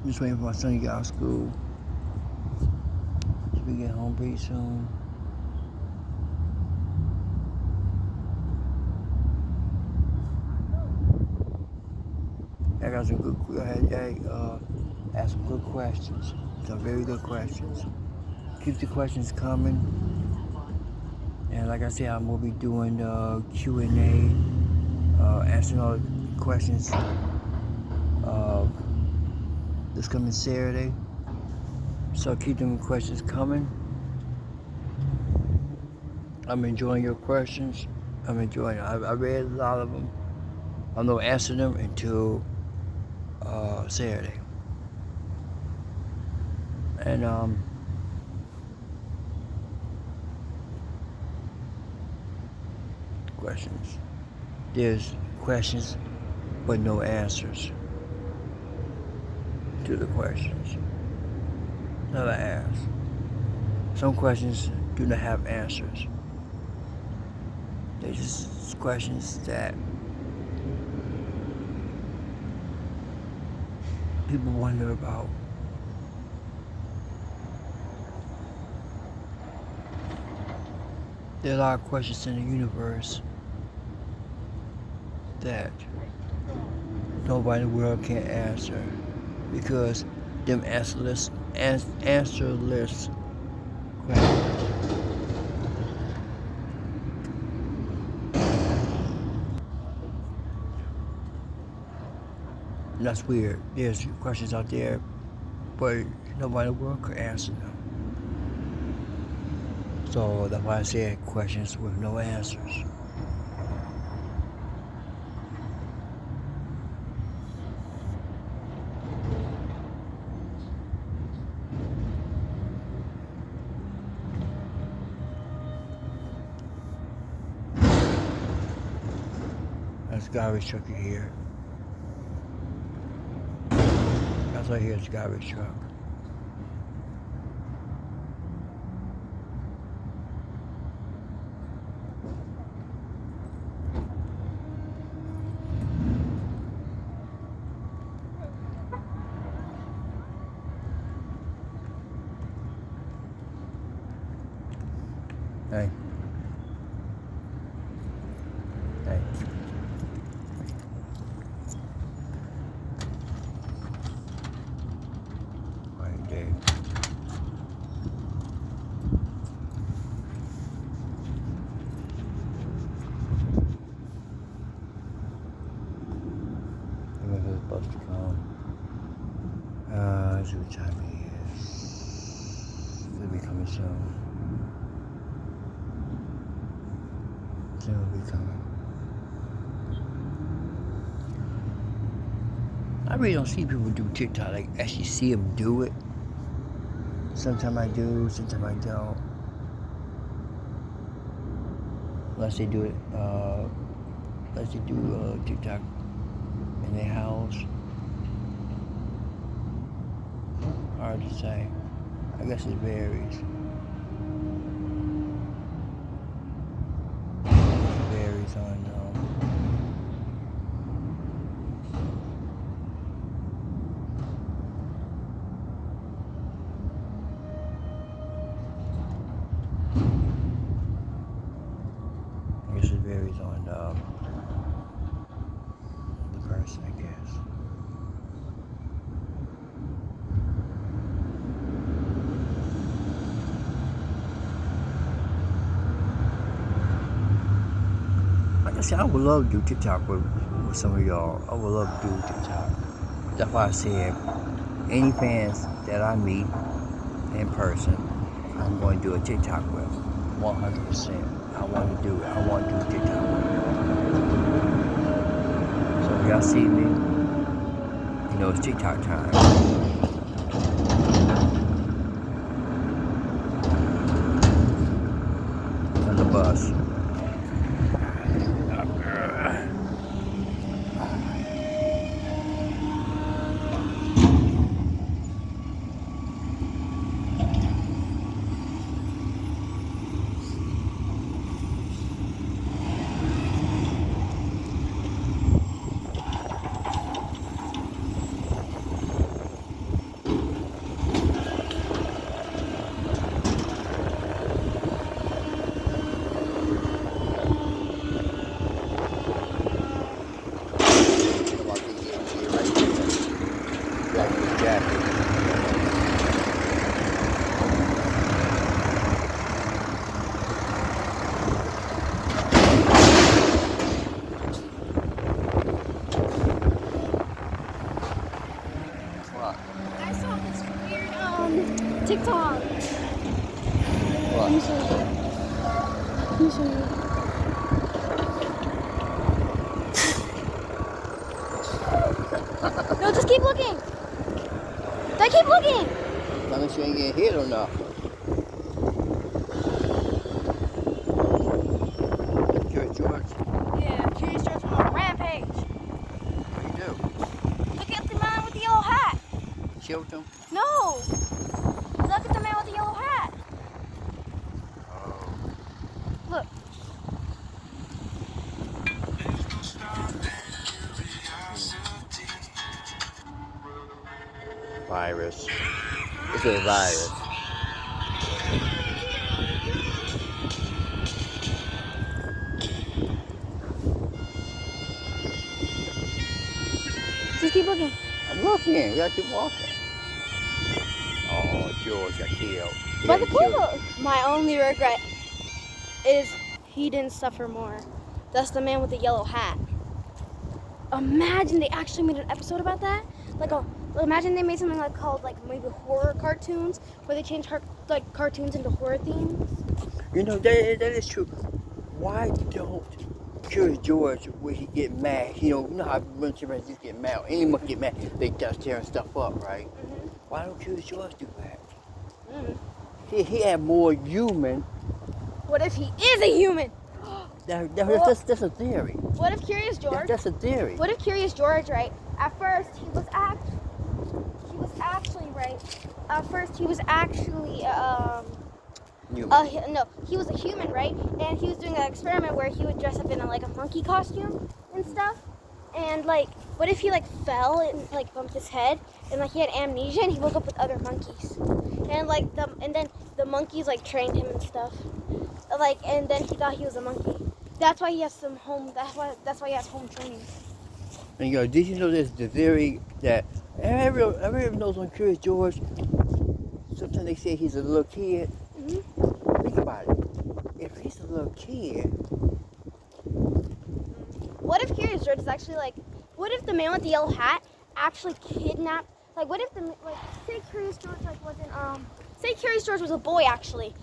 I'm just waiting for my son to get out of school. Should be getting home pretty soon. I got some good. Ask some good questions. Some very good questions. Keep the questions coming. And like I said, I'm gonna be doing Q&A, answering all the questions this coming Saturday. So keep them questions coming. I'm enjoying your questions. I'm enjoying it. I read a lot of them. I'm not answering them until Saturday. And questions. There's questions, but no answers to the questions that I ask. Some questions do not have answers. They're just questions that people wonder about. There are a lot of questions in the universe that nobody in the world can answer because them answerless questions. And that's weird. There's questions out there, but nobody in the world could answer them. So that's why I said questions with no answers. That's garbage truck you hear. That's what I hear, it's garbage truck. Hey. Hey. Right there. I'm waiting for the bus to come. Let's see what time it is. It'll be coming soon. Soon it'll be coming. I really don't see people do TikTok, like actually see them do it. Sometimes I do, sometimes I don't. Unless they do it, TikTok in their house. Hard to say. I guess it varies. It varies on it varies on the person, I guess. Like I said, I would love to do TikTok with some of y'all. I would love to do TikTok. That's why I said any fans that I meet in person, I'm going to do a TikTok with. 100%. I want to do it. I want to do TikTok with. So if y'all see me, you know it's TikTok time. On the bus. Like the jacket. What? I saw this weird TikTok. What? Let me show you. Let me show you. No, just keep looking. Just keep looking. As long as you ain't getting hit or not. Curious George, Yeah, Curious George from a rampage. what do you do? Look at the man with the yellow hat. Killed him? No. Look at the man with the yellow hat. Oh. Look. Virus. It's a virus. Just keep looking. I'm looking. You gotta keep walking. Oh, George got killed. He By the got killed. pool. My only regret is he didn't suffer more. That's the man with the yellow hat. Imagine they actually made an episode about that. Imagine they made something like called like maybe horror cartoons, where they change cartoons into horror themes. You know, that is true. Why don't Curious George, when he get mad, you know how when chimpanzees get mad, or any monkey get mad, they start tearing stuff up, right? Mm-hmm. Why don't Curious George do that? Mm. He had more human. What if he is a human? That's a theory. What if Curious George? That's a theory. What if Curious George, right? At first he was actually right. At first he was actually Human. no, he was a human, right? And he was doing an experiment where he would dress up in a monkey costume and stuff. And what if he fell and bumped his head and he had amnesia and he woke up with other monkeys, and and then the monkeys trained him and stuff. And then he thought he was a monkey. That's why he has some home. That's why he has home training. And did you know there's the theory that everyone knows on Curious George? Sometimes they say he's a little kid. Mm-hmm. Think about it. If he's a little kid, what if Curious George is actually what if the man with the yellow hat actually kidnapped? What if say Curious George say Curious George was a boy actually,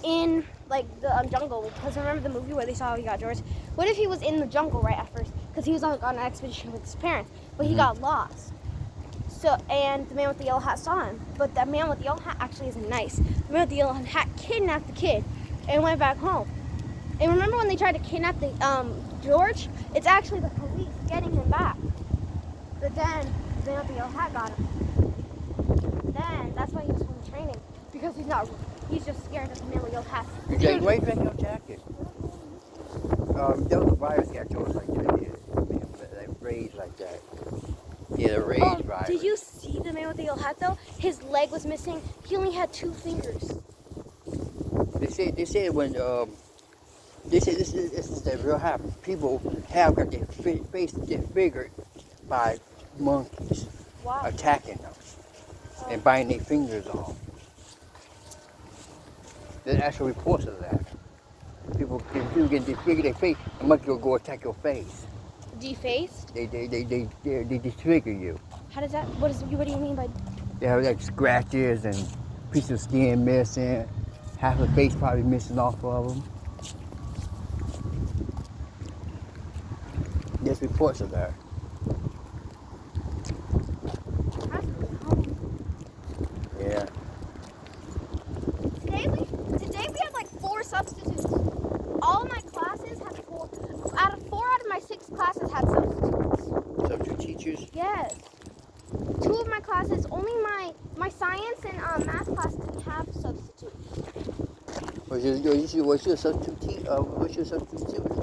in the jungle. Because remember the movie where they saw how he got George? What if he was in the jungle right at first? Because he was on an expedition with his parents, but he got lost. So, and the man with the yellow hat saw him, but the man with the yellow hat actually isn't nice. The man with the yellow hat kidnapped the kid and went back home. And remember when they tried to kidnap the George? It's actually the police getting him back. But then the man with the yellow hat got him. Then that's why he was home training, because he's just scared of the man with the yellow hat. you take right back your jacket. There was a virus got George like that. Yeah. They raised like that. Yeah, the raised virus. Did you see the man with the yellow hat though? His leg was missing. He only had 2 fingers. They say when they say this is the real happen. People have got their face disfigured by monkeys attacking them and biting their fingers off. There's actual reports of that. People get disfigured their face, a monkey will go attack your face. Defaced? They disfigure you. How does that? What do you mean by? They have scratches and pieces of skin missing. Half the face probably missing off of them. There's reports of that. Yeah. Today we had 4 substitutes. All my classes had 4. Four out of my 6 classes had substitutes. Substitute teachers? Yes. 2 of my classes, only my science and math class didn't have substitutes. What's your substitute teacher? What's your substitute student?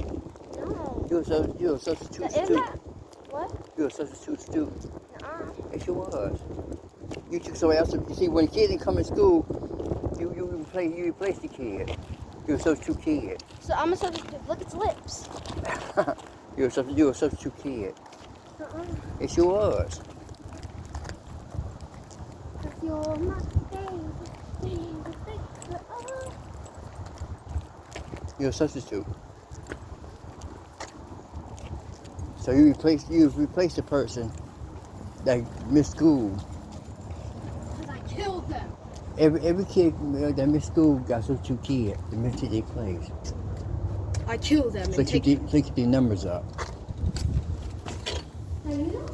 No. You're a substitute Isn't student. that what? You're a substitute student. Nuh-uh. Yes, you was. You took somebody else. You see, when a kid didn't come in school, you replace the kid. You're a substitute kid. So I'm a substitute. Look, its lips. You're a substitute kid. Uh-uh. Yes, you was. you're my favorite, oh. You're a substitute. So you've replaced the person that missed school. Because I killed them. Every kid that missed school got substitute kid that missed their place. I killed them. So keep the numbers up. Now, you know